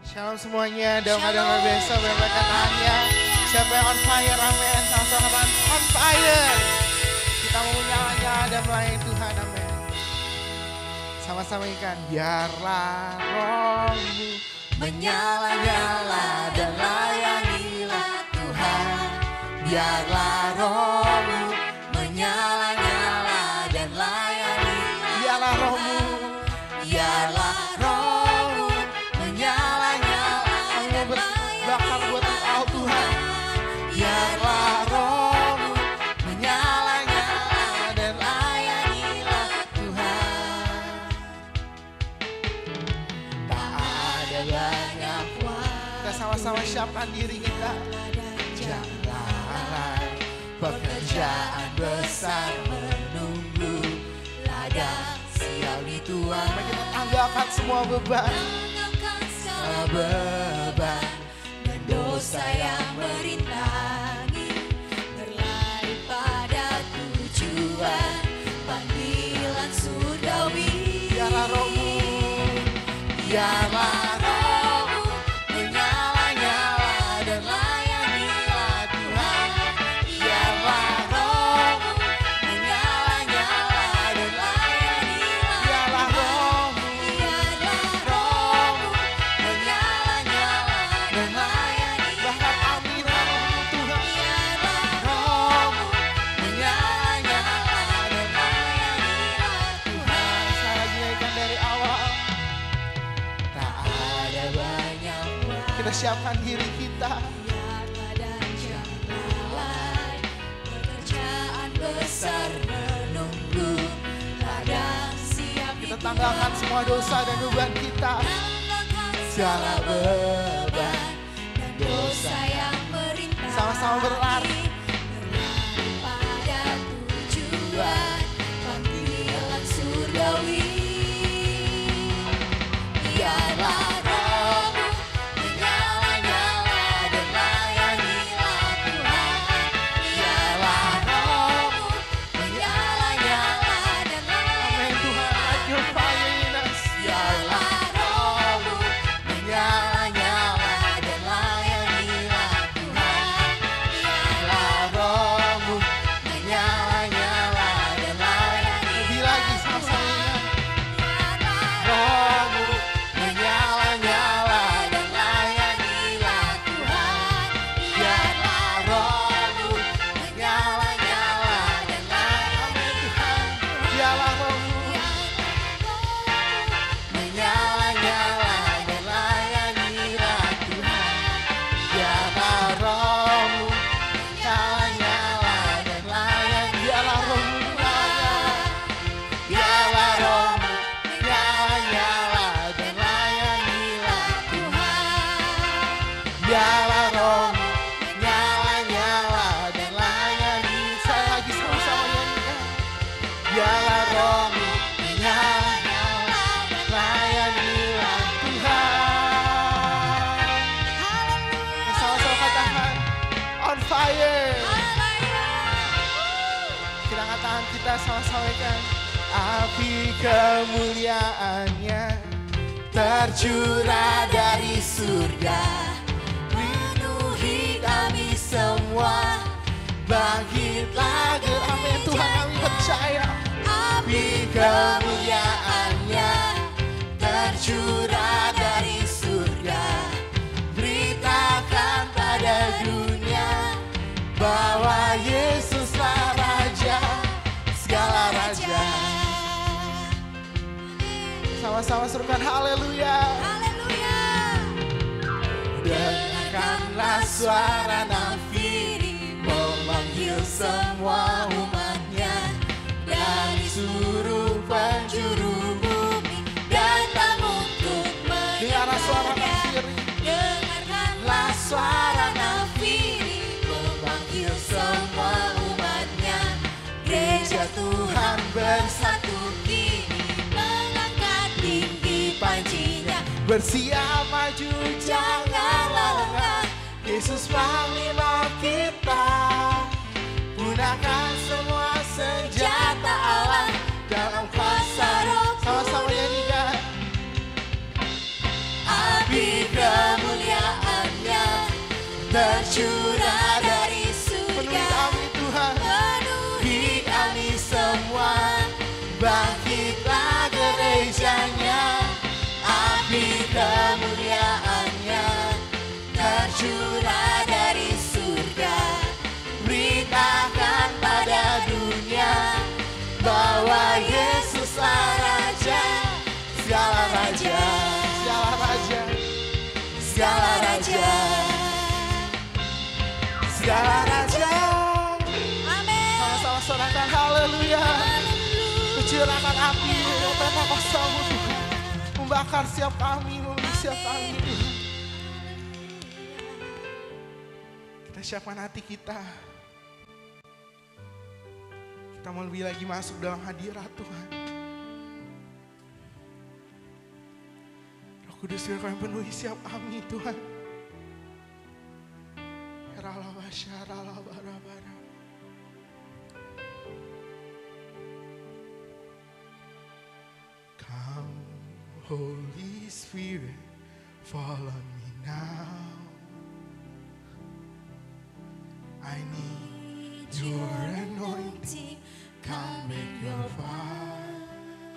Shalom semuanya, doa luar biasa berkat tangannya. Siapa yang on fire, amin. Sama-sama on fire. Kita mau nyala-nyala dan melayani Tuhan, amin. Sama-sama ikan. Biarlah rohmu menyala-nyala dan layanilah Tuhan. Biarlah rohmu menyala-nyala dan layanilah. Biarlah rohmu, biarlah rohmu menyala-nyala dan bakar buat Engkau Tuhan. Biarlah rohmu menyala-nyala dan layanilah Tuhan. Tak ada banyak waktu. Kita sama-sama siapkan diri kita. Pekerjaan besar menunggu ladang siap di Tuhan. Mari kita tanggalkan semua beban, dan dosa yang merintangi, berlari pada tujuan panggilan surgawi. Biarlah rohmu, biarlah rohmu menyala-nyala dan layanilah Tuhan. Biarlah rohmu menyala-nyala dan layanilah. Biarlah rohmu, biarlah rohmu menyala-nyala dan layanilah. Bahkan aminah rohmu Tuhan. Biarlah rohmu menyala-nyala dan layanilah Tuhan. Saya lagi nyanyikan dari awal. Tak ada banyak waktu. Kita siapkan diri kita. Biarlah dan jangan lalai, pekerjaan besar menunggu, ladang siap di Kita tanggalkan semua dosa dan beban kita. segala beban dan dosa yang merintangi. Sama-sama berlari. Berlari pada tujuan panggilan surgawi. Biarlah rohmu menyala-nyala dan layanilah Tuhan. Biarlah rohmu menyala-nyala dan Amin Tuhan, let your fire in us. biarlah rohmu Menyala-nyala dan layanilah Tuhan. Biarlah rohmu menyala-nyala dan layanilah. Lebih lagi sama-sama. Rohmu menyala-nyala dan layanilah Tuhan. Biarlah rohmu menyala-nyala dan layanilah Tuhan. Biarlah rohmu menyala-nyala dan layanilah Tuhan. Biarlah rohmu menyala-nyala dan layani. Biarlah rohmu menyala. Biarlah rohmu menyala-nyala dan layanilah Tuhan. Biarlah rohmu menyala-nyala dan layani. Saya lagi sama-sama nyanyikan. Biarlah rohmu menyala-nyala dan layanilah Tuhan. Sama-sama katakan on fire. Kita katakan kita sama-sama kan. Api kemuliaannya tercurah dari surga, penuhi kami semua. Bangkitlah amin Tuhan, kami percaya. Api kemuliaannya tercurah dari surga, beritakan pada dunia bahwa Yesuslah Raja segala raja. Sama-sama serukan haleluya. Haleluya. Dengarkanlah suara nafiri memanggil semua umatnya dari seluruh penjuru bumi datang untuk Dengarlah suara menyembahnya. nafiri. Dengarkanlah suara nafiri memanggil semua umatnya. Gereja Tuhan bersatu kini mengangkat tinggi pancinya. Bersiap maju jangan lengah, Yesus panglima kita. Gunakan semua senjata Allah dalam kuasa roh. Sama-sama nyanyikan. Api tercurah dari Penuhi surga. kami Tuhan, Penuhi kami semua, bangkitlah gerejanya, api kemuliaannya tercurah dari surga. Beritakan pada dunia bahwa Yesuslah Raja, segala raja, segala raja, segala raja, segala raja. Amin. sama-sama sorakan haleluya. Curahkan api Pentakostamu Tuhan, membakar setiap kami, memenuhi setiap kami Tuhan. Kita siapkan hati kita. Kita mau lebih lagi masuk dalam hadirat Tuhan. Roh Kudus biar kami penuhi setiap kami Tuhan. Come, Holy Spirit, fall on me now. I need your anointing. Come make your fire.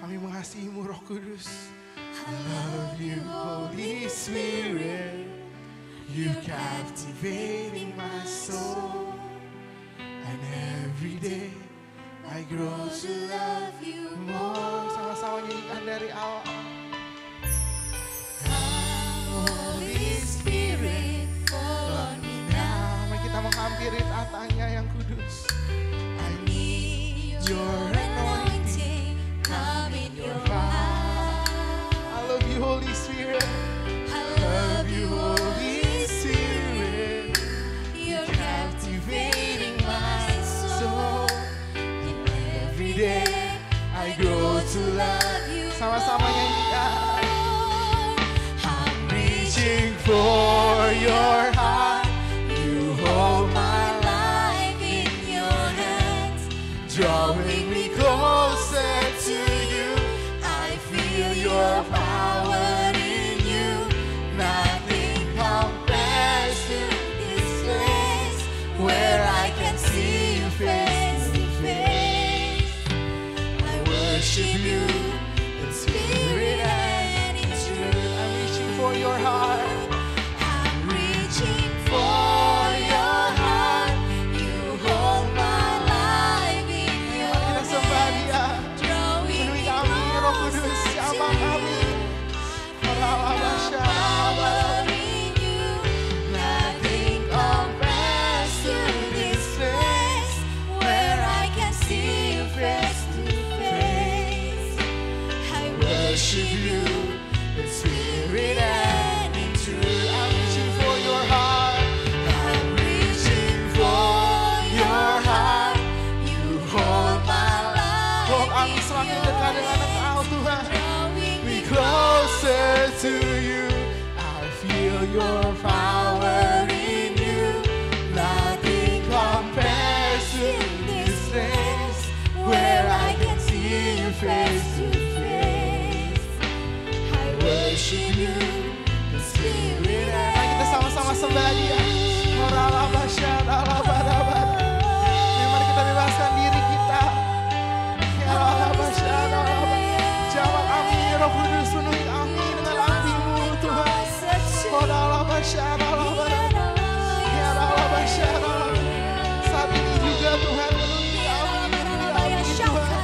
Kami mengasihimu Roh Kudus. I love you Holy Spirit. You captivating my soul. And every day I grow to love you more. Sama-sama nyanyikan dari awal. Holy Spirit, fall on me now. Mari kita menghampiri tatanya yang kudus. I need your anointing, come in your fire. I love you Holy Spirit. I love you, Holy Spirit. You're captivating my soul. And every day I grow to love you. Sama-sama nyanyikan. I'm Reaching for your heart. You hold my life in your hands, drawing me closer to you. I feel your power in you. Nothing compares to this place where I can see you face to face. I worship you in spirit and in truth. I'm reaching for your heart. I'm reaching for your heart. You hold my life in your Kita sembah Dia. drawing Penuhi me kami Roh Kudus, closer siapa to kami? you. Power in you, nothing compares to this place where I can see you face to face. I worship you in spirit and in truth. I'm reaching for your heart. I'm reaching for your heart. You hold my life Oh, kami in semakin your dekat dengan hands, Engkau Tuhan. drawing me Closer to you, I feel your power in you. Nothing compares to this place where I can see you face to face. I worship you in spirit Mari and kita sama-sama sembah Dia. Mari kita bebaskan diri kita. Jawab kami Roh Kudus, penuhi kami dengan api-Mu Tuhan. Saat ini juga Tuhan penuhi kami Tuhan.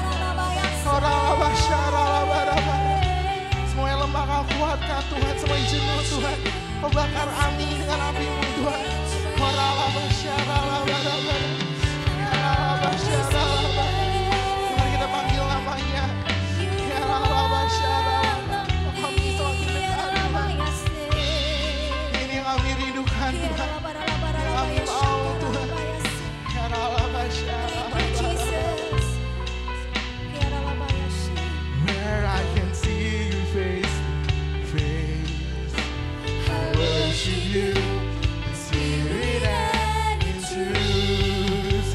Semua yang lemah Kau kuatkan Tuhan, semua yang jenuh Tuhan Kau bakar kami dengan api-Mu Tuhan. Mari kita panggil namanya. Kami semakin dekat Tuhan. Ini yang kami rindukan Tuhan. Yang kami mau Tuhan. Where I can see you face to face. I worship you in spirit and in truth.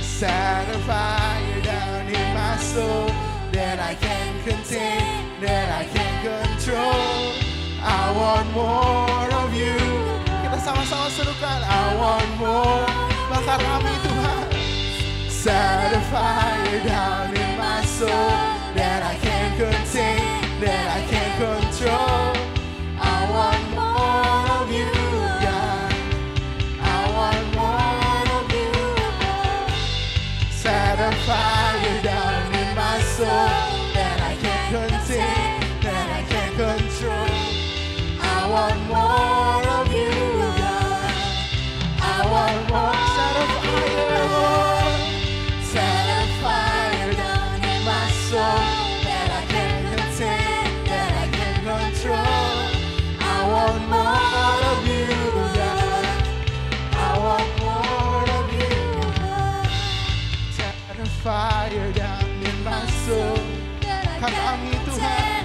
Set a fire down in my soul that I can't contain, that I can't control. I want more of want more. Bakar kami Tuhan. Set a fire down in my soul that I can't contain, that I can't control. I want more of you, God. I want more of you, God. Set a fire down in my soul that I can't contain, that I can't control. I want more of you, God. I want more. Set a fire, Lord. Set a fire down in my soul that I can't contain, that I can't control. I want more of you, God. I want more of you, God. Set a fire down in my soul. Kami Tuhan,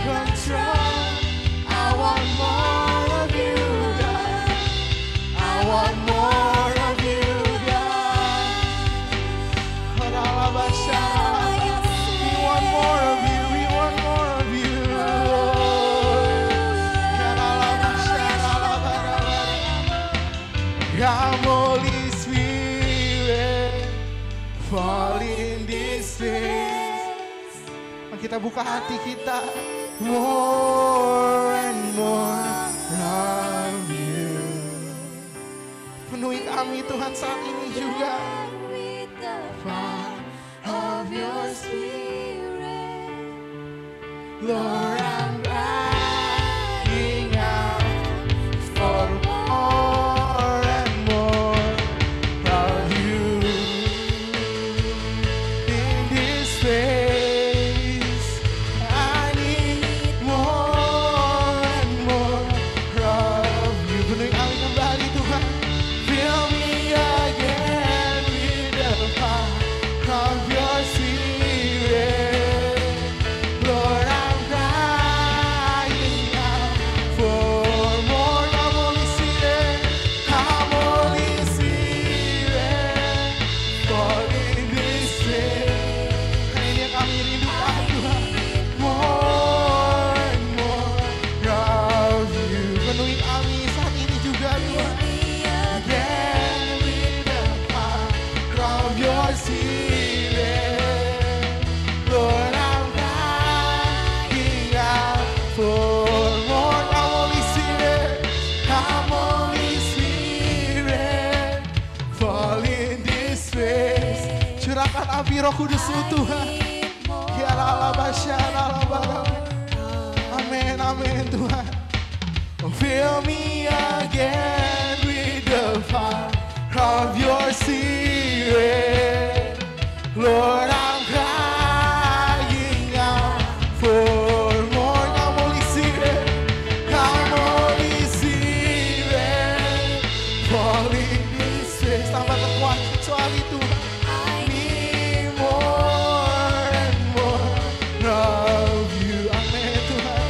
control. I want more of you, God. I want more of you, God. We want more of you. We want more of you. Come, Holy Spirit, fall in this place. Kita buka hati kita. More and more of you. Penuhi kami Tuhan saat ini juga. Fire of your spirit, Lord, I'm crying out for more and more of you in this place. I need more and more of you. Penuhi kami kembali Tuhan. Fill me again with the fire of your spirit. Lord, I'm crying out for more. Come, Holy Spirit. Come, Holy Spirit. Fall in this place. Hari ini kami rindukan Tuhan. More and more of you. Penuhi kami saat ini juga Tuhan. Again with the power of your spirit. Lord, I'm crying out for more. Come, Holy Spirit. Come, Holy Spirit. Fall in this place. Curahkan api Roh Kudus-Mu Tuhan. Ya Allah, amin, amin Tuhan. Fill me again with the fire of your spirit. Lord, I'm crying out for more. Come, Holy Spirit. Come, Holy Spirit. Fall in this place. Tambah terkuat soal itu. I need more and more of you. Amin Tuhan.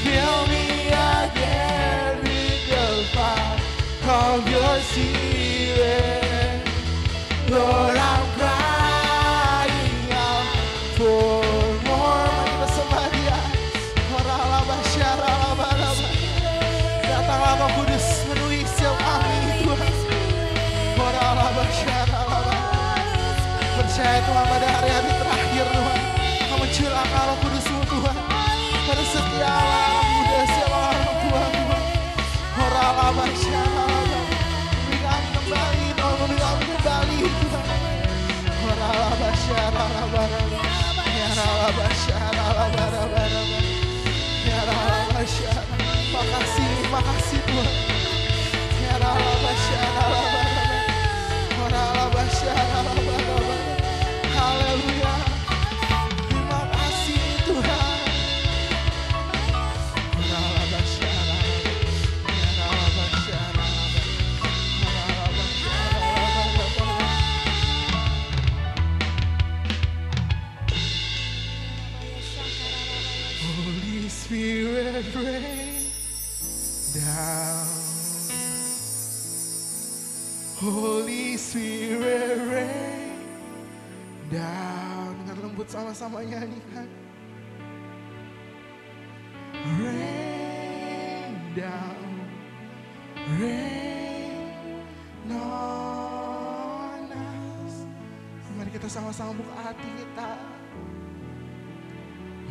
Fill me again with the fire of your spirit. Lord, I'm crying out for more. Mari kita sembah Dia. Datanglah Roh Kudus memenuhi setiap kami Tuhan. Percaya Tuhan pada hari-hari terakhir Tuhan, Kau mencurahkan Roh Kudus-Mu Tuhan pada setiap anak muda, setiap orang tua Tuhan. Beri kami kembali Tuhan, beri kami kembali Tuhan. Makasih Tuhan. Haleluya. Terima kasih Tuhan. Holy Spirit rain down. Holy Spirit rain down. Dengan lembut sama-sama nyanyikan. Rain down, rain kita sama-sama buka hati kita.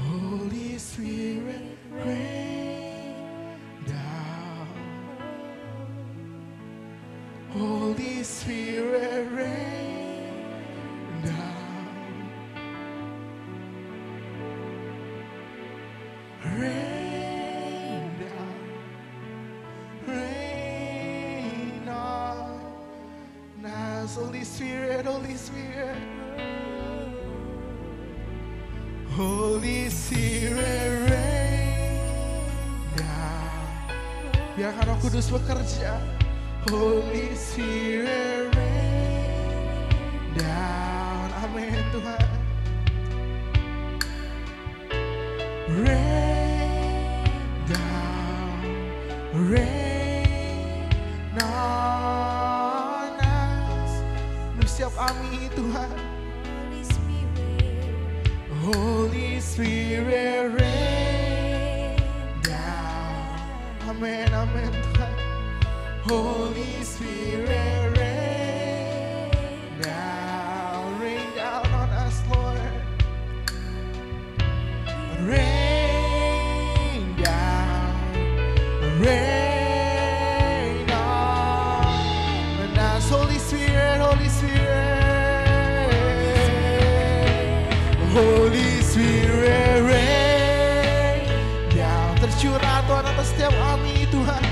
Holy Spirit, rain down. Holy Spirit, rain down. Rain down. Rain on us. Holy Spirit, Holy Spirit. Holy Spirit, rain down. Biarkan Roh Kudus bekerja. Holy Spirit, rain down. Amin Tuhan. Rain down. Rain on us. Untuk setiap kami Tuhan. Holy Spirit, rain down. Amin, amin Tuhan. Holy Spirit, rain down on us, Lord. Rain down, rain on us. Holy Spirit, Holy Spirit. Holy Spirit, rain down. Tercurah Tuhan atas setiap kami Tuhan.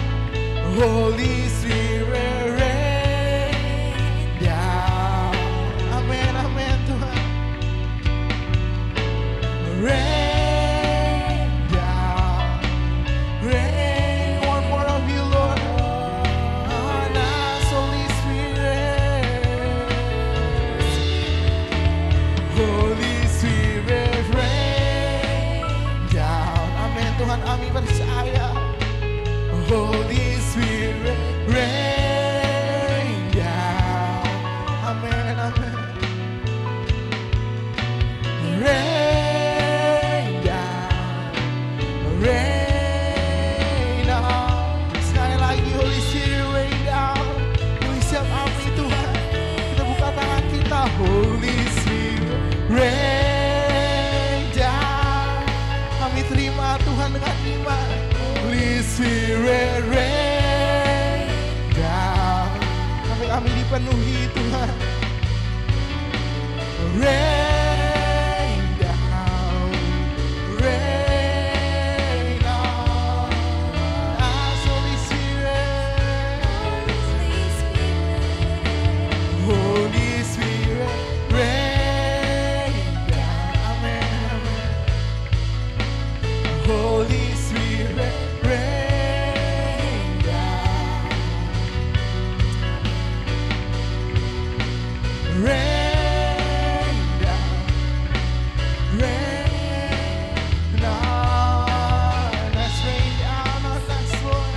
Holy Spirit, rain down. Amin, amin Tuhan. Rain down. Rain, one more of you Lord. On us, Holy Spirit. Holy Spirit, rain down. Amin Tuhan, kami percaya. Holy Spirit, rain down. Amin, amin. Rain down, rain on. Sekali lagi Holy Spirit, rain down. Holy siap kami Tuhan. Kita buka tangan kita. Holy Spirit, rain down. Kami terima Tuhan dengan iman. Holy Spirit, rain down. Sampai kami dipenuhi Tuhan. Rain down, rain on us, Holy Spirit. Holy Spirit, rain down. Amen, amen. Holy Spirit, rain down. Rain down, rain on us, rain down on us, Lord.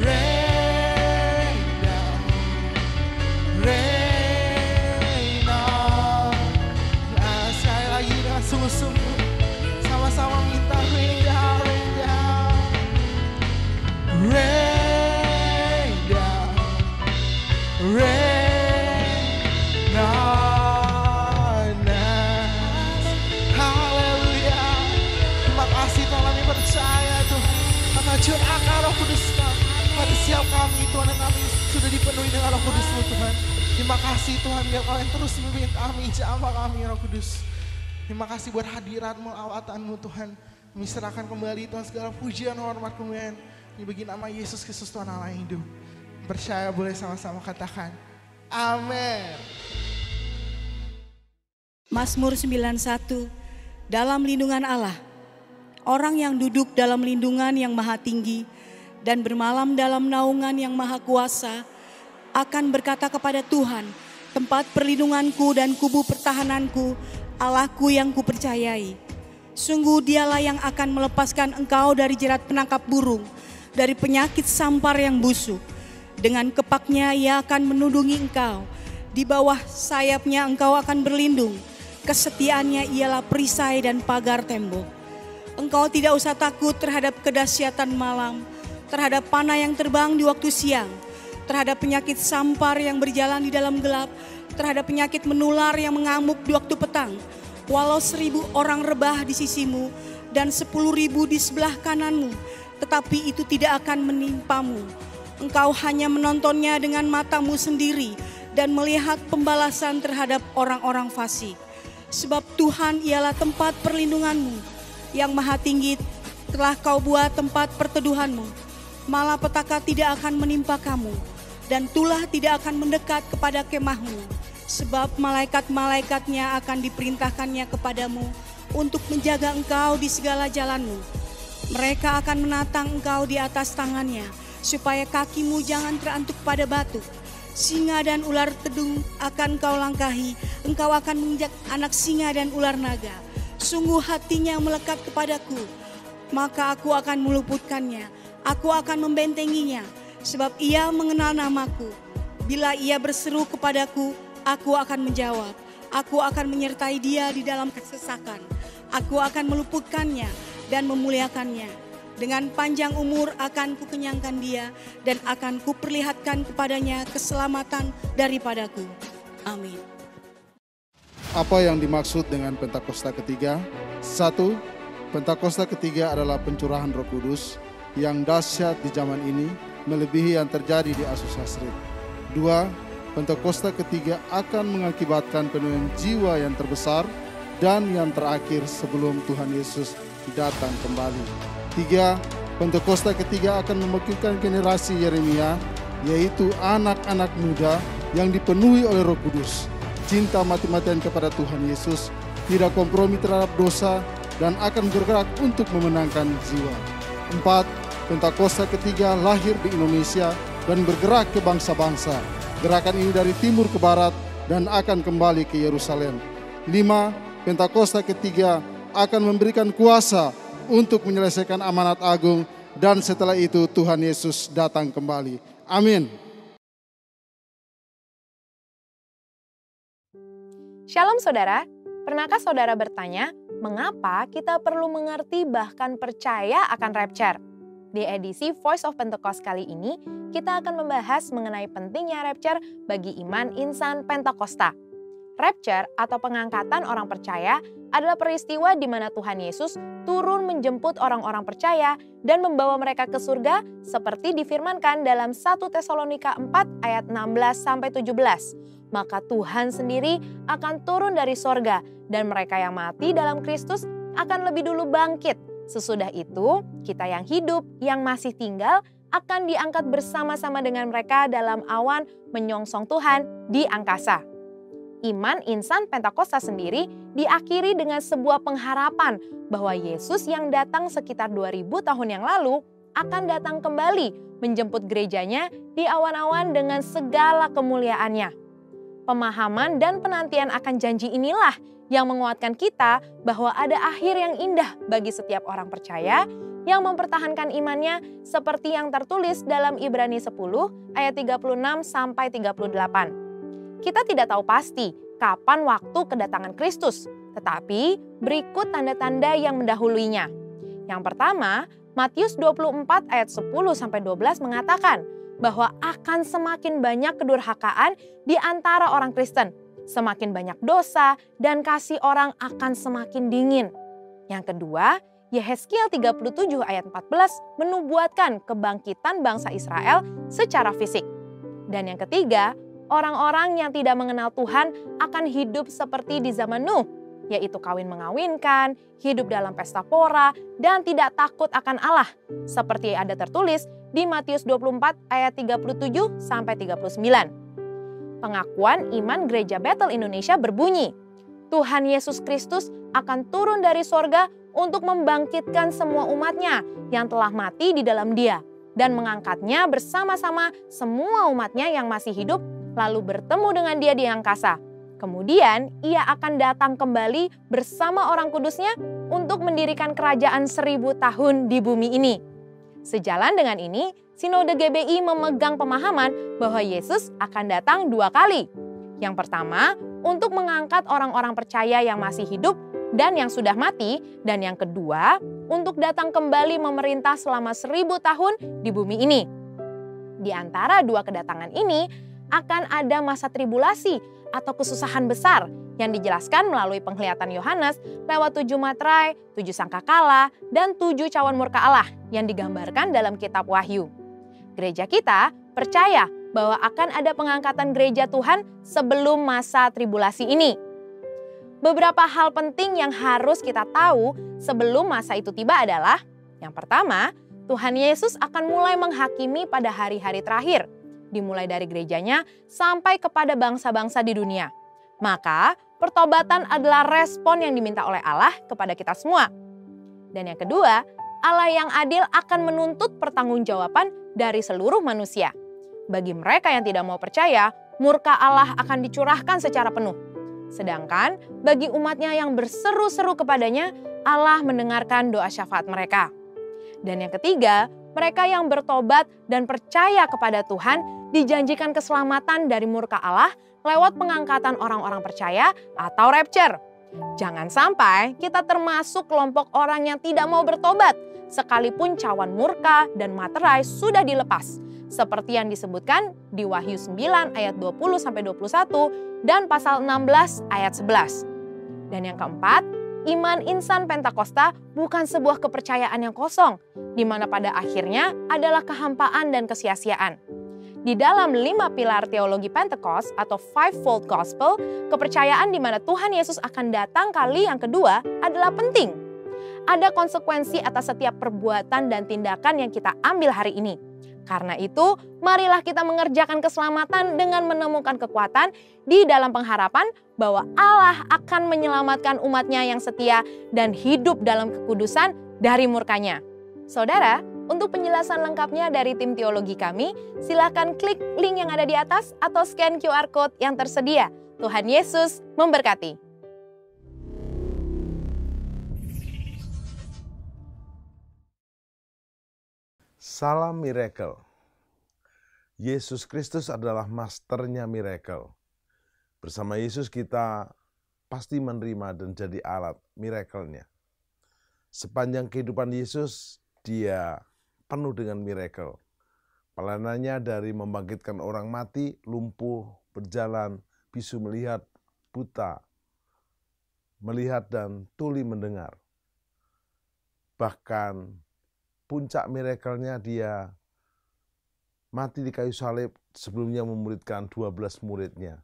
Rain down, rain on us. Sekali lagi dengan sungguh-sungguh sama-sama minta rain down, rain down. Rain down, rain on us. Haleluya. Terima kasih Tuhan, kami percaya Tuhan. Maka curahkan Roh Kudus pada setiap kami Tuhan, dan kami sudah dipenuhi dengan Roh Kudus-Mu Tuhan. Terima kasih Tuhan, biar kalian terus memimpin kami, jamah kami Roh Kudus. Terima kasih buat hadirat-Mu, awatan-Mu Tuhan. Kami serahkan kembali Tuhan segala pujian, hormat, kemuliaan. Ini bagi nama Yesus Kristus Tuhan Allah yang hidup. Percaya boleh sama-sama katakan amin. Mazmur 91. Dalam lindungan Allah, orang yang duduk dalam lindungan yang maha tinggi dan bermalam dalam naungan yang maha kuasa akan berkata kepada Tuhan, tempat perlindunganku dan kubu pertahananku, Allahku yang kupercayai. Sungguh Dialah yang akan melepaskan engkau dari jerat penangkap burung, dari penyakit sampar yang busuk. Dengan kepaknya Ia akan menundungi engkau, di bawah sayapnya engkau akan berlindung. Kesetiaannya ialah perisai dan pagar tembok. Engkau tidak usah takut terhadap kedahsyatan malam, terhadap panah yang terbang di waktu siang, terhadap penyakit sampar yang berjalan di dalam gelap, terhadap penyakit menular yang mengamuk di waktu petang. Walau 1000 orang rebah di sisimu dan 10.000 di sebelah kananmu, tetapi itu tidak akan menimpamu. Engkau hanya menontonnya dengan matamu sendiri dan melihat pembalasan terhadap orang-orang fasik. Sebab Tuhan ialah tempat perlindunganmu, yang maha tinggi telah kau buat tempat perteduhanmu. Malapetaka tidak akan menimpa kamu, dan tulah tidak akan mendekat kepada kemahmu. Sebab malaikat-malaikatnya akan diperintahkannya kepadamu untuk menjaga engkau di segala jalanmu. Mereka akan menatang engkau di atas tangannya, supaya kakimu jangan terantuk pada batu. Singa dan ular tedung akan kau langkahi, engkau akan menginjak anak singa dan ular naga. Sungguh hatinya melekat kepadaku, maka aku akan meluputkannya, aku akan membentenginya, sebab ia mengenal namaku. Bila ia berseru kepadaku, aku akan menjawab. Aku akan menyertai dia di dalam kesesakan. Aku akan meluputkannya dan memuliakannya. Dengan panjang umur akan kukenyangkan dia dan akan kuperlihatkan kepadanya keselamatan daripadaku. Amin. Apa yang dimaksud dengan Pentakosta ketiga? 1. Pentakosta ketiga adalah pencurahan Roh Kudus yang dahsyat di zaman ini, melebihi yang terjadi di Asus Hasrid. 2. Pentakosta ketiga akan mengakibatkan penuaian jiwa yang terbesar dan yang terakhir sebelum Tuhan Yesus datang kembali. 3. Pentakosta ketiga akan membangkitkan generasi Yeremia, yaitu anak-anak muda yang dipenuhi oleh Roh Kudus, cinta mati-matian kepada Tuhan Yesus, tidak kompromi terhadap dosa, dan akan bergerak untuk memenangkan jiwa. 4. Pentakosta ketiga lahir di Indonesia dan bergerak ke bangsa-bangsa. Gerakan ini dari timur ke barat dan akan kembali ke Yerusalem. 5. Pentakosta ketiga akan memberikan kuasa untuk menyelesaikan amanat agung, dan setelah itu Tuhan Yesus datang kembali. Amin. Shalom saudara, pernahkah saudara bertanya, mengapa kita perlu mengerti bahkan percaya akan rapture? Di edisi Voice of Pentecost kali ini, kita akan membahas mengenai pentingnya rapture bagi iman insan Pentakosta. Rapture atau pengangkatan orang percaya adalah peristiwa di mana Tuhan Yesus turun menjemput orang-orang percaya dan membawa mereka ke surga seperti difirmankan dalam 1 Tesalonika 4 ayat 16-17. Maka Tuhan sendiri akan turun dari sorga dan mereka yang mati dalam Kristus akan lebih dulu bangkit. Sesudah itu, kita yang hidup, yang masih tinggal, akan diangkat bersama-sama dengan mereka dalam awan menyongsong Tuhan di angkasa. Iman insan Pentakosta sendiri diakhiri dengan sebuah pengharapan bahwa Yesus yang datang sekitar 2000 tahun yang lalu akan datang kembali menjemput gerejanya di awan-awan dengan segala kemuliaannya. Pemahaman dan penantian akan janji inilah yang menguatkan kita bahwa ada akhir yang indah bagi setiap orang percaya yang mempertahankan imannya seperti yang tertulis dalam Ibrani 10 ayat 36-38. Kita tidak tahu pasti kapan waktu kedatangan Kristus, tetapi berikut tanda-tanda yang mendahuluinya. Yang pertama, Matius 24 ayat 10-12 mengatakan bahwa akan semakin banyak kedurhakaan di antara orang Kristen. Semakin banyak dosa dan kasih orang akan semakin dingin. Yang kedua, Yehezkiel 37 ayat 14 menubuatkan kebangkitan bangsa Israel secara fisik. Dan yang ketiga, orang-orang yang tidak mengenal Tuhan akan hidup seperti di zaman Nuh, yaitu kawin mengawinkan, hidup dalam pesta pora, dan tidak takut akan Allah, seperti ada tertulis di Matius 24 ayat 37-39. Pengakuan iman Gereja Bethel Indonesia berbunyi, Tuhan Yesus Kristus akan turun dari sorga untuk membangkitkan semua umatnya yang telah mati di dalam Dia dan mengangkatnya bersama-sama semua umatnya yang masih hidup lalu bertemu dengan Dia di angkasa. Kemudian Ia akan datang kembali bersama orang kudusnya untuk mendirikan kerajaan 1000 tahun di bumi ini. Sejalan dengan ini, Sinode GBI memegang pemahaman bahwa Yesus akan datang 2 kali. Yang pertama, untuk mengangkat orang-orang percaya yang masih hidup dan yang sudah mati. Dan yang kedua, untuk datang kembali memerintah selama 1000 tahun di bumi ini. Di antara dua kedatangan ini akan ada masa tribulasi atau kesusahan besar yang dijelaskan melalui penglihatan Yohanes lewat 7 materai, 7 sangkakala, dan 7 cawan murka Allah yang digambarkan dalam kitab Wahyu. Gereja kita percaya bahwa akan ada pengangkatan gereja Tuhan sebelum masa tribulasi ini. Beberapa hal penting yang harus kita tahu sebelum masa itu tiba adalah, yang pertama, Tuhan Yesus akan mulai menghakimi pada hari-hari terakhir, dimulai dari gerejanya sampai kepada bangsa-bangsa di dunia. Maka, pertobatan adalah respon yang diminta oleh Allah kepada kita semua. Dan yang kedua, Allah yang adil akan menuntut pertanggungjawaban dari seluruh manusia. Bagi mereka yang tidak mau percaya, murka Allah akan dicurahkan secara penuh. Sedangkan bagi umatnya yang berseru-seru kepadanya, Allah mendengarkan doa syafaat mereka. Dan yang ketiga, mereka yang bertobat dan percaya kepada Tuhan dijanjikan keselamatan dari murka Allah lewat pengangkatan orang-orang percaya atau rapture. Jangan sampai kita termasuk kelompok orang yang tidak mau bertobat, sekalipun cawan murka dan materai sudah dilepas, seperti yang disebutkan di Wahyu 9 ayat 20-21 dan pasal 16 ayat 11. Dan yang keempat, iman insan Pentakosta bukan sebuah kepercayaan yang kosong, di mana pada akhirnya adalah kehampaan dan kesia-siaan. Di dalam 5 pilar teologi Pentecost atau Fivefold Gospel, kepercayaan di mana Tuhan Yesus akan datang kali yang kedua adalah penting. Ada konsekuensi atas setiap perbuatan dan tindakan yang kita ambil hari ini. Karena itu, marilah kita mengerjakan keselamatan dengan menemukan kekuatan di dalam pengharapan bahwa Allah akan menyelamatkan umatnya yang setia dan hidup dalam kekudusan dari murkanya. Saudara, untuk penjelasan lengkapnya dari tim teologi kami, silakan klik link yang ada di atas atau scan QR Code yang tersedia. Tuhan Yesus memberkati. Salam miracle. Yesus Kristus adalah masternya miracle. Bersama Yesus kita pasti menerima dan jadi alat miracle-nya. Sepanjang kehidupan Yesus, dia penuh dengan miracle. Pelayanannya dari membangkitkan orang mati, lumpuh, berjalan, bisu melihat, buta melihat dan tuli mendengar. Bahkan puncak miracle-nya dia mati di kayu salib sebelumnya memuridkan 12 muridnya.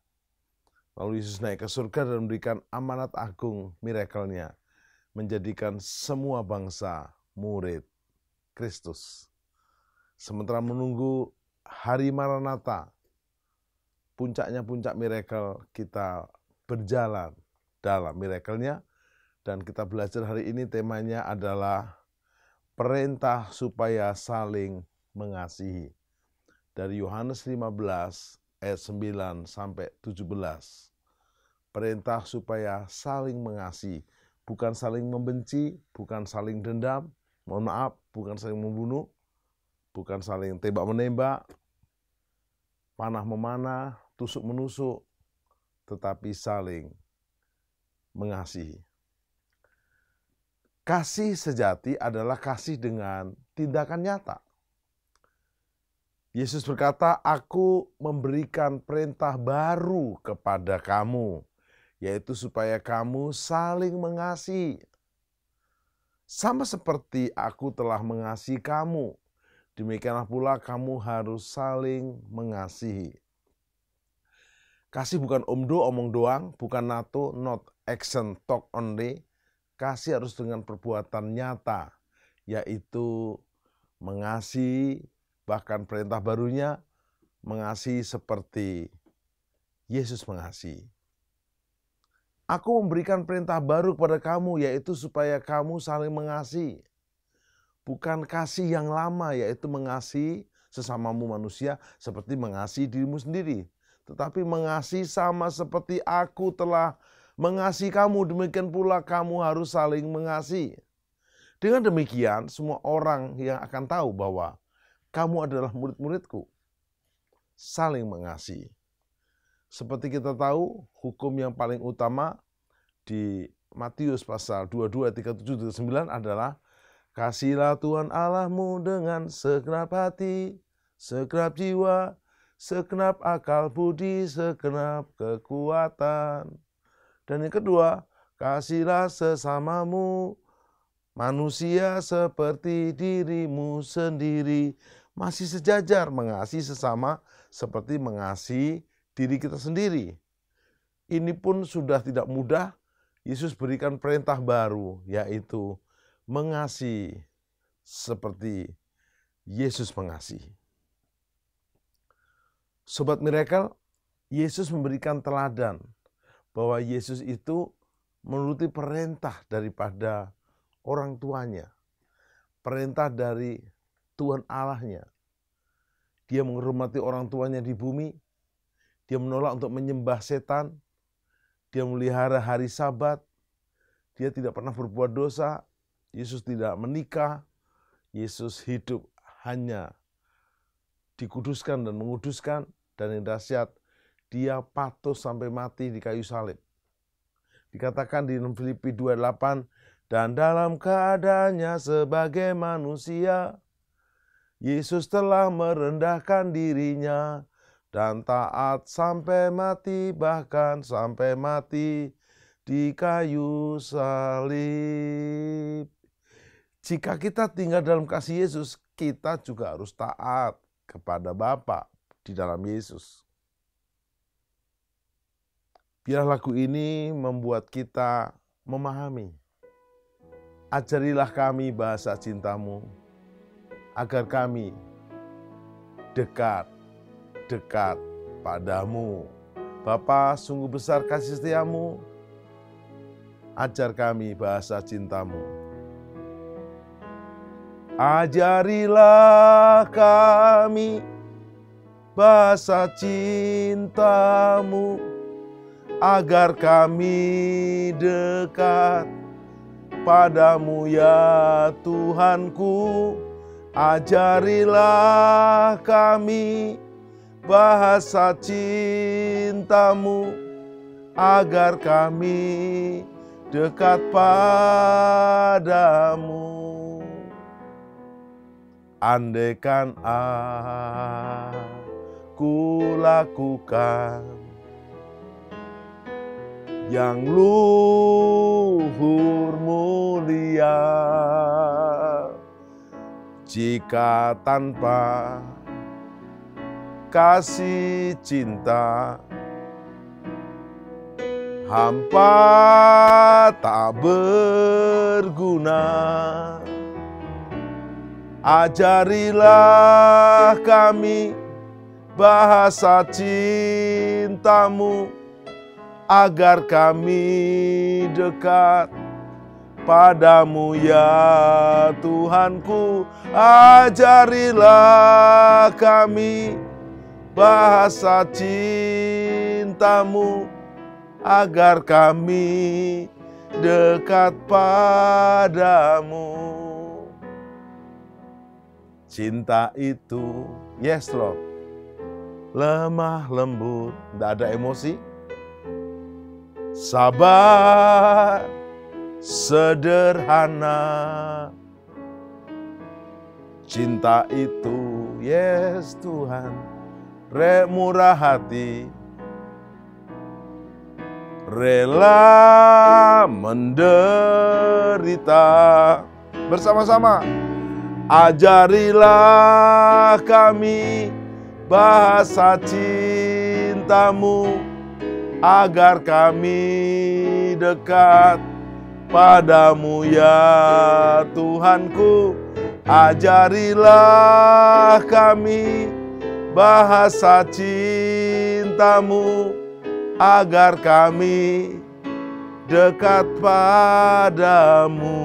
Lalu Yesus naik ke surga dan memberikan amanat agung miracle-nya, menjadikan semua bangsa murid Kristus. Sementara menunggu hari Maranatha, puncaknya puncak miracle, kita berjalan dalam miracle-nya. Dan kita belajar hari ini temanya adalah perintah supaya saling mengasihi. Dari Yohanes 15 ayat 9 sampai 17. Perintah supaya saling mengasihi, bukan saling membenci, bukan saling dendam, mohon maaf, bukan saling membunuh, bukan saling tembak-menembak, panah-memanah, tusuk-menusuk, tetapi saling mengasihi. Kasih sejati adalah kasih dengan tindakan nyata. Yesus berkata, "Aku memberikan perintah baru kepada kamu, yaitu supaya kamu saling mengasihi. Sama seperti aku telah mengasihi kamu, demikianlah pula kamu harus saling mengasihi." Kasih bukan omong doang, bukan NATO, not action, talk only. Kasih harus dengan perbuatan nyata, yaitu mengasihi, bahkan perintah barunya, mengasihi seperti Yesus mengasihi. Aku memberikan perintah baru kepada kamu, yaitu supaya kamu saling mengasihi. Bukan kasih yang lama, yaitu mengasihi sesamamu manusia seperti mengasihi dirimu sendiri. Tetapi mengasihi sama seperti aku telah mengasihi kamu, demikian pula kamu harus saling mengasihi. Dengan demikian, semua orang yang akan tahu bahwa kamu adalah murid-muridku. Saling mengasihi. Seperti kita tahu, hukum yang paling utama di Matius pasal 22, 37, 39 adalah kasihilah Tuhan Allahmu dengan segenap hati, segenap jiwa, segenap akal budi, segenap kekuatan. Dan yang kedua, kasihilah sesamamu, manusia seperti dirimu sendiri. Masih sejajar, mengasihi sesama seperti mengasihi diri kita sendiri. Ini pun sudah tidak mudah. Yesus berikan perintah baru, yaitu mengasihi seperti Yesus mengasihi. Sobat Miracle, Yesus memberikan teladan bahwa Yesus itu menuruti perintah daripada orang tuanya. Perintah dari Tuhan Allahnya. Dia menghormati orang tuanya di bumi. Dia menolak untuk menyembah setan. Dia melihara hari Sabat. Dia tidak pernah berbuat dosa. Yesus tidak menikah. Yesus hidup hanya dikuduskan dan menguduskan. Dan yang dahsyat, dia patuh sampai mati di kayu salib. Dikatakan di Filipi 2:8, dan dalam keadaannya sebagai manusia, Yesus telah merendahkan dirinya dan taat sampai mati, bahkan sampai mati di kayu salib. Jika kita tinggal dalam kasih Yesus, kita juga harus taat kepada Bapa di dalam Yesus. Biar lagu ini membuat kita memahami. Ajarilah kami bahasa cintamu, agar kami dekat padamu. Bapa, sungguh besar kasih setiamu, ajar kami bahasa cintamu. Ajarilah kami bahasa cintamu, agar kami dekat padamu ya Tuhanku. Ajarilah kami bahasa cintamu, agar kami dekat padamu. Andaikan aku lakukan yang luhur mulia, jika tanpa kasih cinta, hampa tak berguna. Ajarilah kami bahasa cintamu, agar kami dekat padamu ya Tuhanku. Ajarilah kami bahasa cintamu, agar kami dekat padamu. Cinta itu, yes Lord, lemah lembut, tidak ada emosi, sabar, sederhana. Cinta itu, yes Tuhan, murah hati, rela menderita. Bersama-sama, ajarilah kami bahasa cintamu, agar kami dekat padamu ya Tuhanku. Ajarilah kami bahasa cintamu, agar kami dekat padamu.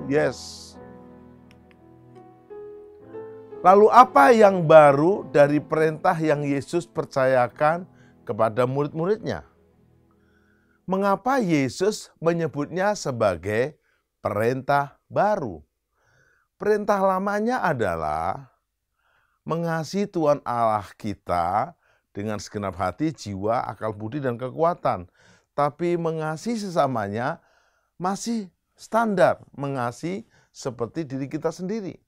Yes. Lalu apa yang baru dari perintah yang Yesus percayakan kepada murid-muridnya? Mengapa Yesus menyebutnya sebagai perintah baru? Perintah lamanya adalah mengasihi Tuhan Allah kita dengan segenap hati, jiwa, akal budi, dan kekuatan. Tapi mengasihi sesamanya masih standar, mengasihi seperti diri kita sendiri.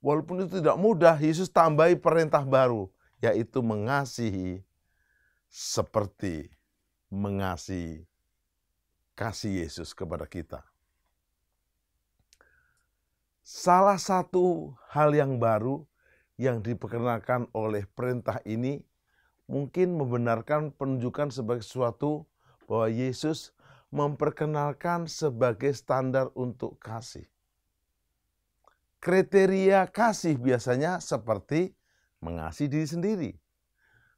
walaupun itu tidak mudah, Yesus tambahi perintah baru, yaitu mengasihi seperti mengasihi kasih Yesus kepada kita. Salah satu hal yang baru yang diperkenalkan oleh perintah ini mungkin membenarkan penunjukan sebagai sesuatu bahwa Yesus memperkenalkan sebagai standar untuk kasih. Kriteria kasih biasanya seperti mengasihi diri sendiri.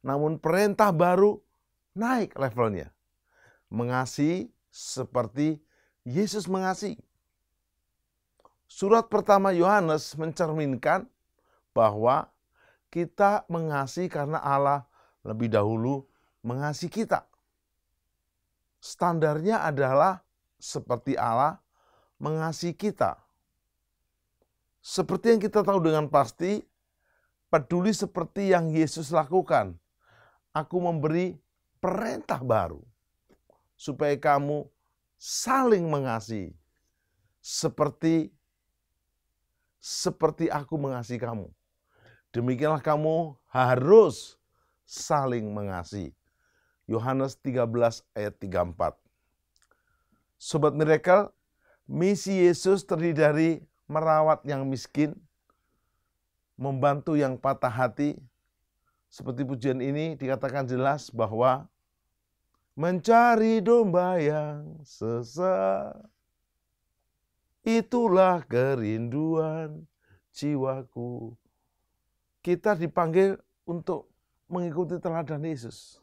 Namun perintah baru naik levelnya. Mengasihi seperti Yesus mengasihi. Surat pertama Yohanes mencerminkan bahwa kita mengasihi karena Allah lebih dahulu mengasihi kita. Standarnya adalah seperti Allah mengasihi kita. Seperti yang kita tahu dengan pasti, peduli seperti yang Yesus lakukan. Aku memberi perintah baru supaya kamu saling mengasihi seperti aku mengasihi kamu. Demikianlah kamu harus saling mengasihi. Yohanes 13 ayat 34. Sobat Miracle, misi Yesus terdiri dari merawat yang miskin, membantu yang patah hati. Seperti pujian ini dikatakan jelas bahwa mencari domba yang sesat, itulah kerinduan jiwaku. Kita dipanggil untuk mengikuti teladan Yesus.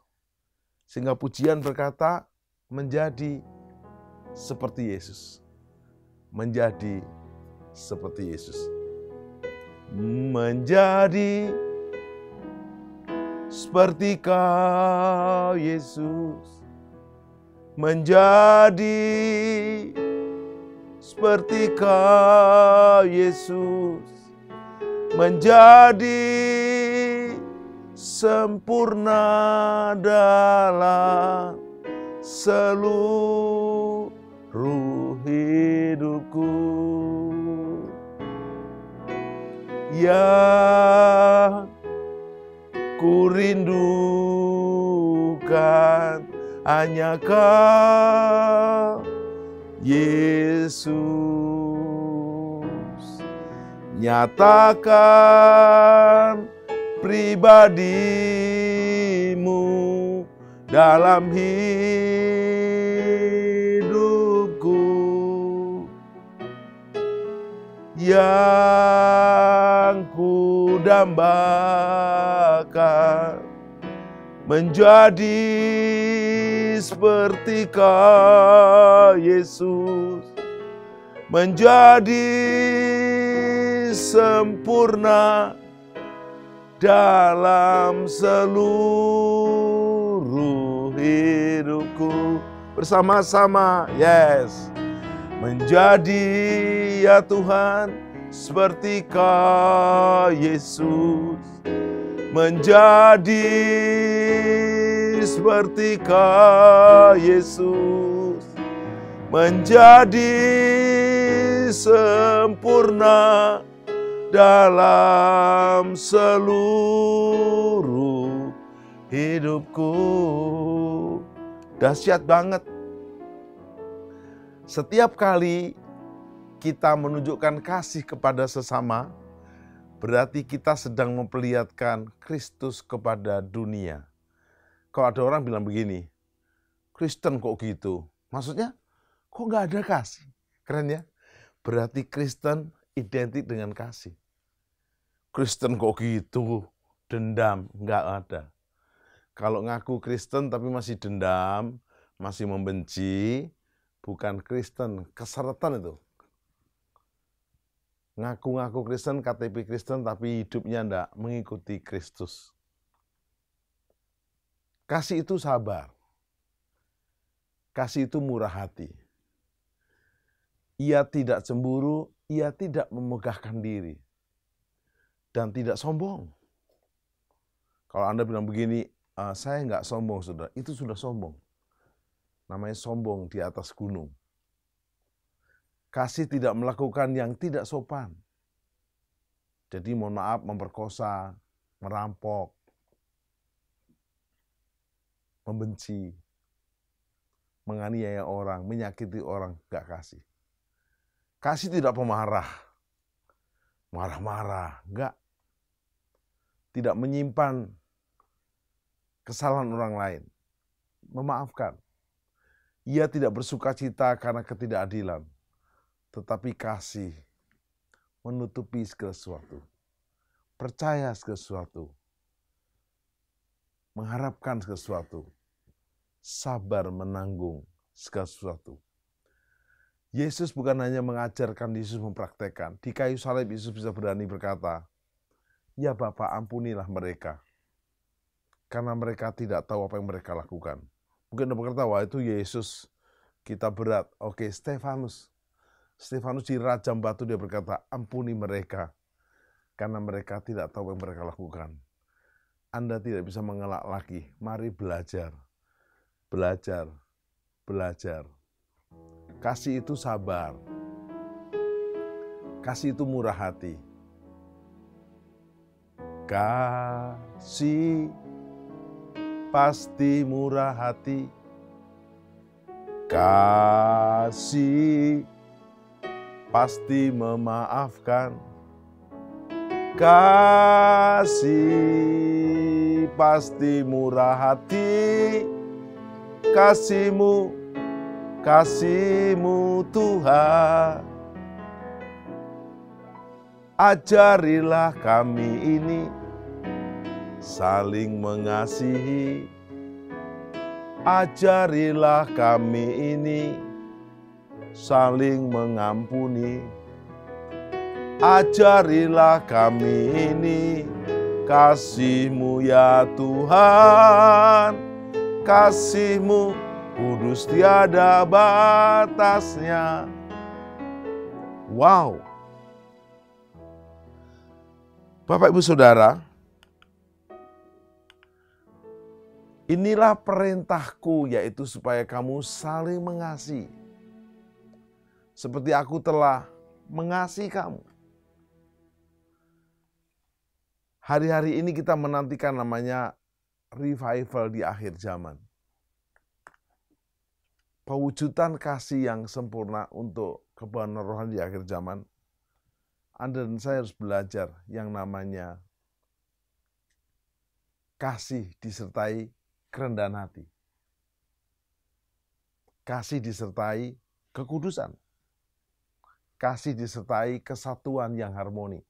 Sehingga pujian berkata, menjadi seperti Yesus. Menjadi seperti Yesus. Menjadi seperti Kau, Yesus. Menjadi seperti Kau, Yesus. Menjadi sempurna dalam seluruh hidupku. Yang ku rindukan hanya Kau, Yesus. Nyatakan pribadimu dalam hidupku, yang ku dambakan menjadi seperti Kau, Yesus. Menjadi sempurna dalam seluruh hidupku. Bersama-sama, yes. Menjadi, ya Tuhan, seperti Kau, Yesus. Menjadi seperti Kau, Yesus. Menjadi sempurna dalam seluruh hidupku. Dahsyat banget. Setiap kali kita menunjukkan kasih kepada sesama, berarti kita sedang memperlihatkan Kristus kepada dunia. Kalau ada orang bilang begini, Kristen kok gitu? Maksudnya, kok nggak ada kasih? Keren ya? Berarti Kristen identik dengan kasih. Kristen kok gitu? Dendam, nggak ada. Kalau ngaku Kristen tapi masih dendam, masih membenci, bukan Kristen, keseretan itu. Ngaku-ngaku Kristen, KTP Kristen, tapi hidupnya enggak mengikuti Kristus. Kasih itu sabar. Kasih itu murah hati. Ia tidak cemburu, ia tidak memegahkan diri. Dan tidak sombong. Kalau Anda bilang begini, saya enggak sombong, saudara. Itu sudah sombong. Namanya sombong di atas gunung. Kasih tidak melakukan yang tidak sopan. Jadi mohon maaf, memperkosa, merampok, membenci, menganiaya orang, menyakiti orang, gak kasih. Kasih tidak pemarah, marah-marah, enggak. Tidak menyimpan kesalahan orang lain, memaafkan. Ia tidak bersukacita karena ketidakadilan, tetapi kasih menutupi segala sesuatu, percaya segala sesuatu, mengharapkan segala sesuatu, sabar menanggung segala sesuatu. Yesus bukan hanya mengajarkan, Yesus mempraktekkan. Di kayu salib Yesus bisa berani berkata, "Ya Bapa, ampunilah mereka, karena mereka tidak tahu apa yang mereka lakukan." Mungkin Anda berkata, wah itu Yesus, kita berat. Oke, Stefanus dirajam batu, dia berkata, "Ampuni mereka, karena mereka tidak tahu apa yang mereka lakukan." Anda tidak bisa mengelak lagi. Mari belajar. Belajar. Belajar. Kasih itu sabar. Kasih itu murah hati. Kasih pasti murah hati. Kasih pasti memaafkan. Kasih pasti murah hati. Kasih-Mu Tuhan. Ajarilah kami ini saling mengasihi. Ajarilah kami ini saling mengampuni. Ajarilah kami ini kasih-Mu ya Tuhan. Kasih-Mu kudus tiada batasnya. Wow. Bapak Ibu Saudara, inilah perintahku, yaitu supaya kamu saling mengasihi. Seperti aku telah mengasihi kamu. Hari-hari ini kita menantikan namanya revival di akhir zaman. Pewujudan kasih yang sempurna untuk kebenaran rohani di akhir zaman. Anda dan saya harus belajar yang namanya kasih disertai kerendahan hati. Kasih disertai kekudusan. Kasih disertai kesatuan yang harmoni.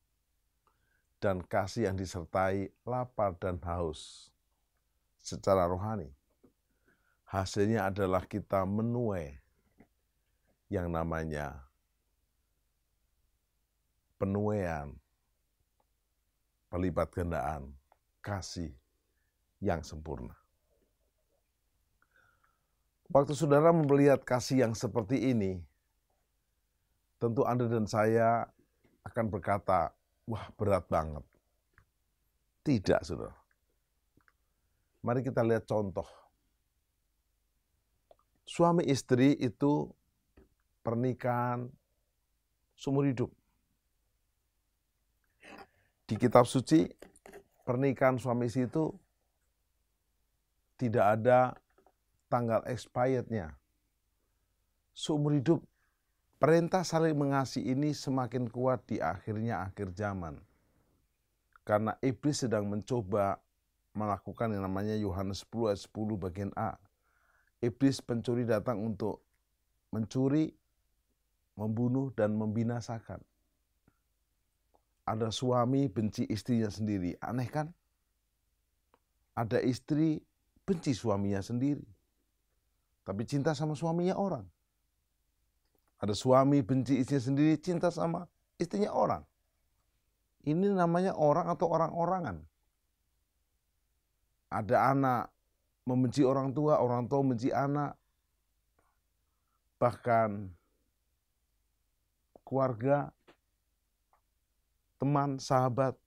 Dan kasih yang disertai lapar dan haus secara rohani. Hasilnya adalah kita menuai yang namanya penuaian, pelipat gandaan, kasih yang sempurna. Waktu saudara melihat kasih yang seperti ini, tentu Anda dan saya akan berkata, wah berat banget. Tidak, saudara. Mari kita lihat contoh. Suami istri itu pernikahan seumur hidup. Di kitab suci, pernikahan suami istri itu tidak ada tanggal expirednya. Seumur hidup, perintah saling mengasihi ini semakin kuat di akhirnya akhir zaman. Karena iblis sedang mencoba melakukan yang namanya Yohanes 10 ayat 10 bagian A. Iblis pencuri datang untuk mencuri, membunuh, dan membinasakan. Ada suami benci istrinya sendiri. Aneh kan? Ada istri benci suaminya sendiri. Tapi cinta sama suaminya orang. Ada suami benci istrinya sendiri, cinta sama istrinya orang. Ini namanya orang atau orang-orangan. Ada anak membenci orang tua membenci anak. Bahkan keluarga, teman, sahabat.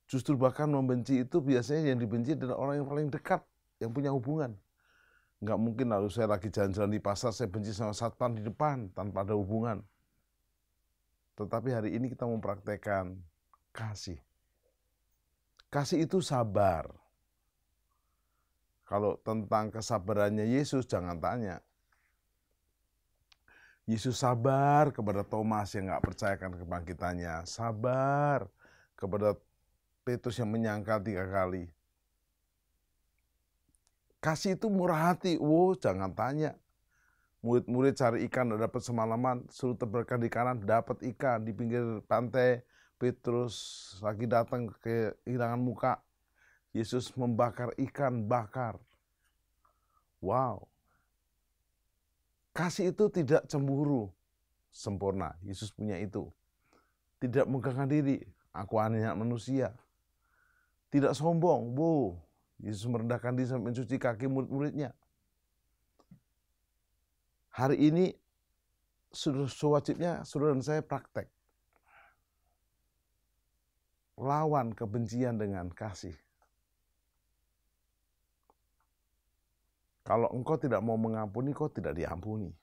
Justru bahkan membenci itu biasanya yang dibenci adalah orang yang paling dekat, yang punya hubungan. Nggak mungkin lalu saya lagi jalan-jalan di pasar, saya benci sama satpam di depan tanpa ada hubungan. Tetapi hari ini kita mempraktekkan kasih. Kasih itu sabar. Kalau tentang kesabarannya Yesus, jangan tanya. Yesus sabar kepada Thomas yang nggak percayakan kebangkitannya. Sabar kepada Petrus yang menyangkal 3 kali. Kasih itu murah hati. Jangan tanya. Murid-murid cari ikan, udah dapat semalaman, suruh tebarkan di kanan, dapat ikan di pinggir pantai. Petrus lagi datang kehilangan muka. Yesus membakar ikan bakar. Wow. Kasih itu tidak cemburu. Sempurna. Yesus punya itu. Tidak megahkan diri. Aku hanya manusia. Tidak sombong. Yesus merendahkan diri sampai mencuci kaki murid-muridnya. Hari ini sewajibnya saudara dan saya praktek. Lawan kebencian dengan kasih. Kalau engkau tidak mau mengampuni, kau tidak diampuni.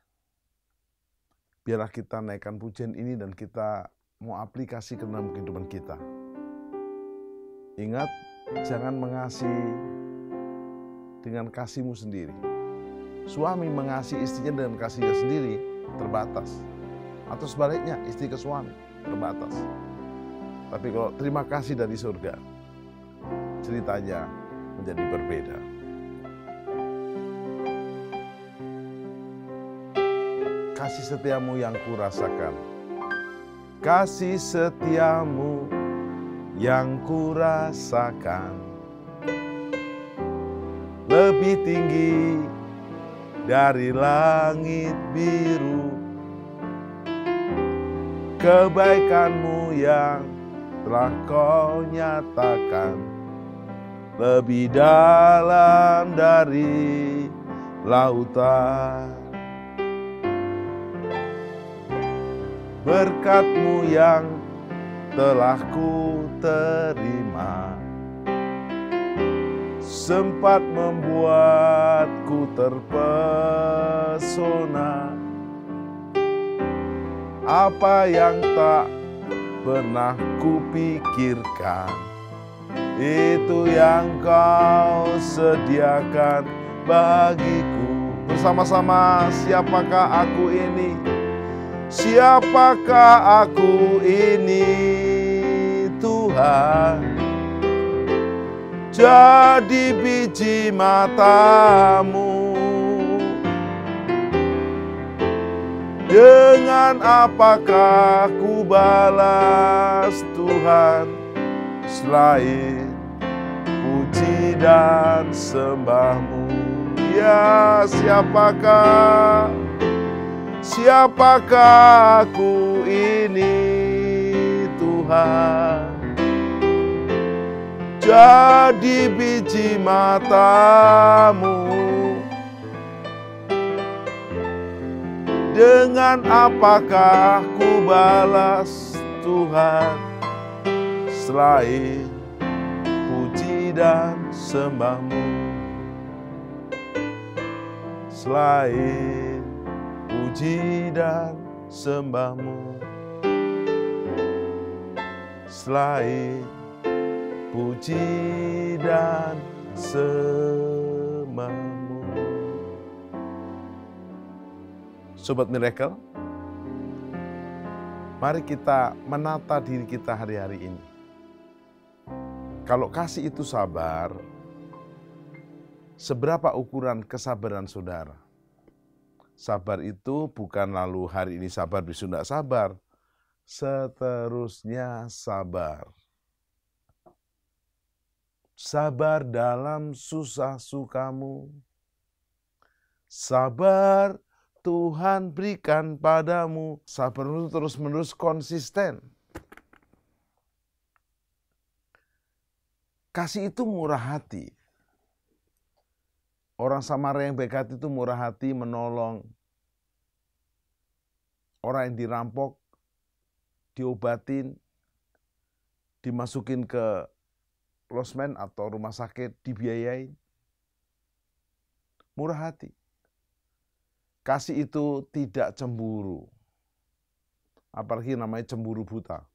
Biarlah kita naikkan pujian ini dan kita mau aplikasi ke dalam kehidupan kita. Ingat, jangan mengasihi dengan kasihmu sendiri. Suami mengasihi istrinya dengan kasihnya sendiri terbatas. Atau sebaliknya, istri ke suami terbatas. Tapi kalau terima kasih dari surga, ceritanya menjadi berbeda. Kasih setiamu yang kurasakan. Kasih setiamu yang kurasakan. Lebih tinggi dari langit biru, kebaikanmu yang telah kau nyatakan, lebih dalam dari lautan. Berkat-Mu yang telah ku terima, sempat membuatku terpesona. Apa yang tak pernah kupikirkan, itu yang Kau sediakan bagiku. Bersama-sama, siapakah aku ini? Siapakah aku ini, Tuhan? Jadi biji mata-Mu. Dengan apakah ku balas Tuhan, selain puji dan sembah-Mu? Ya, siapakah aku ini, Tuhan? Jadi biji mata-Mu. Dengan apakah ku balas Tuhan, selain puji dan sembah-Mu? Selain puji dan sembah-Mu, selain puji dan sembah-Mu. Sobat Miracle, mari kita menata diri kita hari-hari ini. Kalau kasih itu sabar, seberapa ukuran kesabaran saudara? Sabar itu bukan lalu hari ini sabar, besok tidak sabar. Seterusnya sabar. Sabar dalam susah sukamu. Sabar Tuhan berikan padamu. Sabar itu terus-menerus konsisten. Kasih itu murah hati. Orang Samaria yang baik hati itu murah hati, menolong orang yang dirampok, diobatin, dimasukin ke losmen atau rumah sakit, dibiayain. Murah hati. Kasih itu tidak cemburu. Apalagi namanya cemburu buta.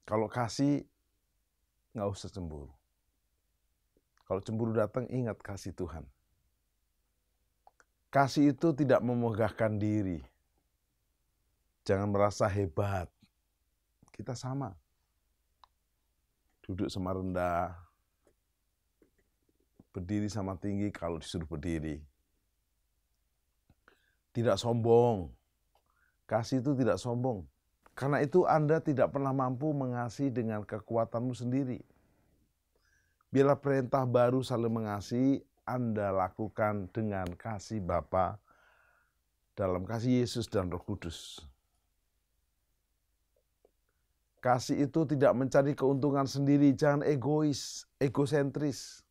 Kalau kasih, nggak usah cemburu. Kalau cemburu datang, ingat kasih Tuhan. Kasih itu tidak memegahkan diri. Jangan merasa hebat. Kita sama. Duduk sama rendah. Berdiri sama tinggi kalau disuruh berdiri. Tidak sombong. Kasih itu tidak sombong. Karena itu Anda tidak pernah mampu mengasihi dengan kekuatanmu sendiri. Biarlah perintah baru saling mengasihi Anda lakukan dengan kasih Bapa dalam kasih Yesus dan Roh Kudus. Kasih itu tidak mencari keuntungan sendiri, jangan egois, egosentris.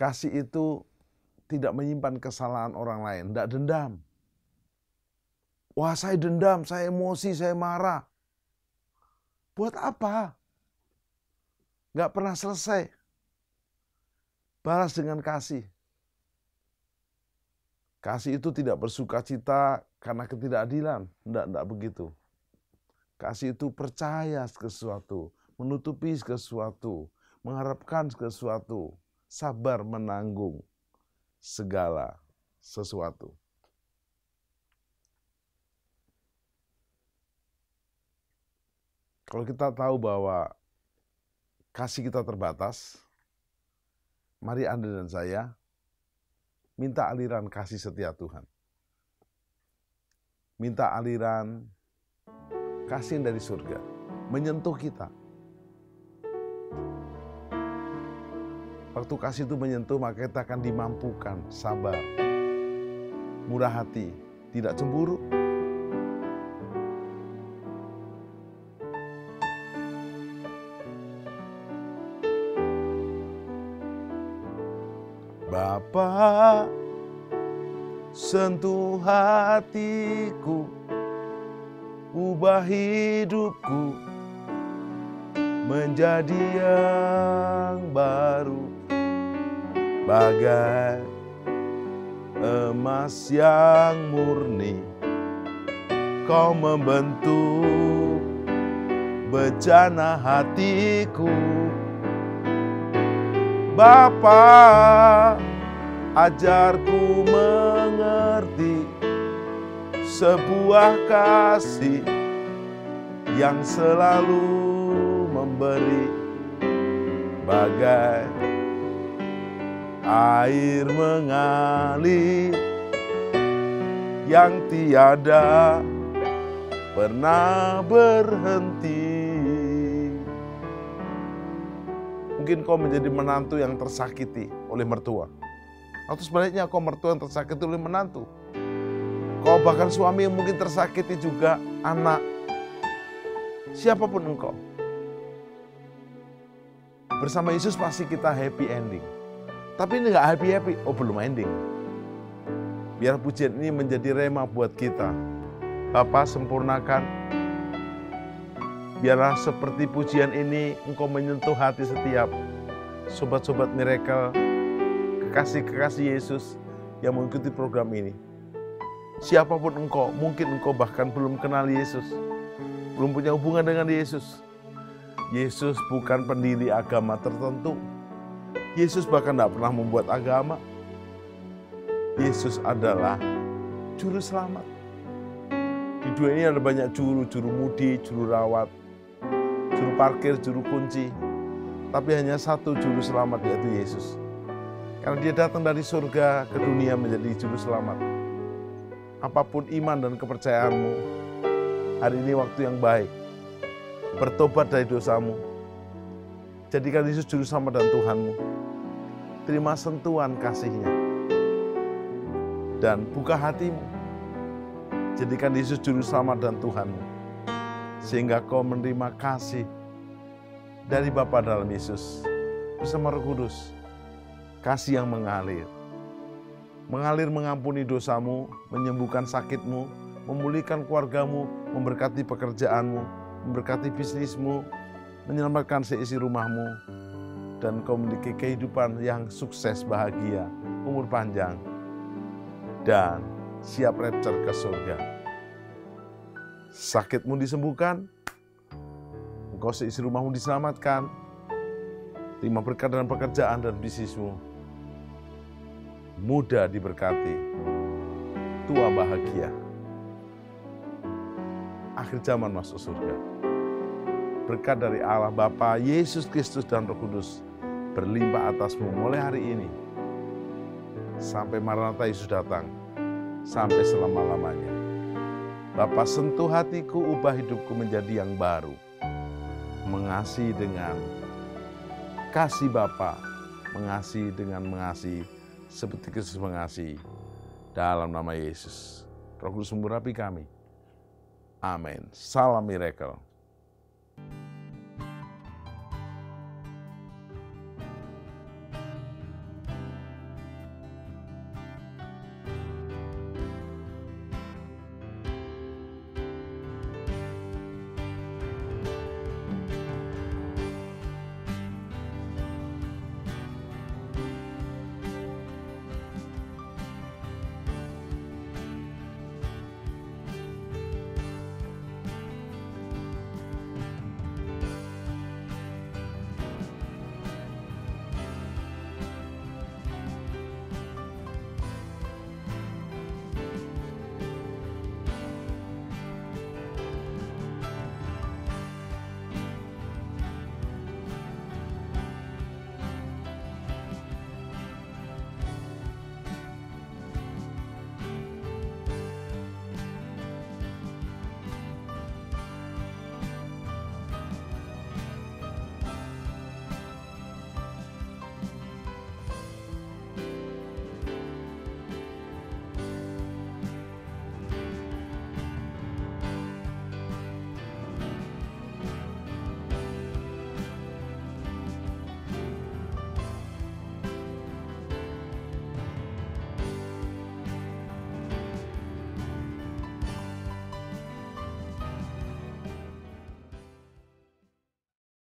Kasih itu tidak menyimpan kesalahan orang lain, tidak dendam. Wah, saya dendam, saya emosi, saya marah. Buat apa? Nggak pernah selesai. Balas dengan kasih. Kasih itu tidak bersukacita karena ketidakadilan. Tidak begitu. Kasih itu percaya ke sesuatu, menutupi ke sesuatu, mengharapkan ke sesuatu, sabar menanggung segala sesuatu. Kalau kita tahu bahwa kasih kita terbatas, mari Anda dan saya minta aliran kasih setia Tuhan. Minta aliran kasih dari surga, menyentuh kita. Waktu kasih itu menyentuh, maka kita akan dimampukan sabar, murah hati, tidak cemburu. Bapa, sentuh hatiku, ubah hidupku menjadi yang baru, bagai emas yang murni. Kau membentuk bejana hatiku. Bapa, ajarku mengerti sebuah kasih yang selalu memberi, bagai air mengalir yang tiada pernah berhenti. Mungkin kau menjadi menantu yang tersakiti oleh mertua, atau sebaliknya kau mertua yang tersakiti oleh menantu. Kau bahkan suami yang mungkin tersakiti juga anak. Siapapun engkau, bersama Yesus pasti kita happy ending. Tapi ini gak happy-happy, oh belum ending. Biar pujian ini menjadi rema buat kita. Bapa, sempurnakan. Biarlah seperti pujian ini engkau menyentuh hati setiap sobat-sobat miracle, kekasih-kekasih Yesus yang mengikuti program ini. Siapapun engkau, mungkin engkau bahkan belum kenal Yesus, belum punya hubungan dengan Yesus. Yesus bukan pendiri agama tertentu. Yesus bahkan tidak pernah membuat agama. Yesus adalah juru selamat. Di dunia ini ada banyak juru mudi, juru rawat, juru parkir, juru kunci. Tapi hanya satu juru selamat, yaitu Yesus. Karena dia datang dari surga ke dunia menjadi juru selamat. Apapun iman dan kepercayaanmu, hari ini waktu yang baik. Bertobat dari dosamu. Jadikan Yesus juru selamat dan Tuhanmu. Terima sentuhan kasih-Nya. Dan buka hatimu. Jadikan Yesus juru selamat dan Tuhanmu. Sehingga kau menerima kasih dari Bapa dalam Yesus. Bersama Roh Kudus. Kasih yang mengalir. Mengalir mengampuni dosamu, menyembuhkan sakitmu, memulihkan keluargamu, memberkati pekerjaanmu, memberkati bisnismu, menyelamatkan seisi rumahmu, dan kau memiliki kehidupan yang sukses, bahagia, umur panjang, dan siap rapture ke surga. sakitmu disembuhkan, engkau seisi rumahmu diselamatkan, terima berkat dalam pekerjaan dan bisnismu, muda diberkati, tua bahagia, akhir zaman masuk surga. Berkat dari Allah Bapa, Yesus Kristus dan Roh Kudus berlimpah atasmu mulai hari ini sampai Maranatha Yesus datang, sampai selama-lamanya. Bapa, sentuh hatiku, ubah hidupku menjadi yang baru, mengasihi dengan kasih Bapa, mengasihi dengan mengasihi seperti Kristus mengasihi. Dalam nama Yesus, Roh Kudus mengurapi kami. Amin. Salam miracle.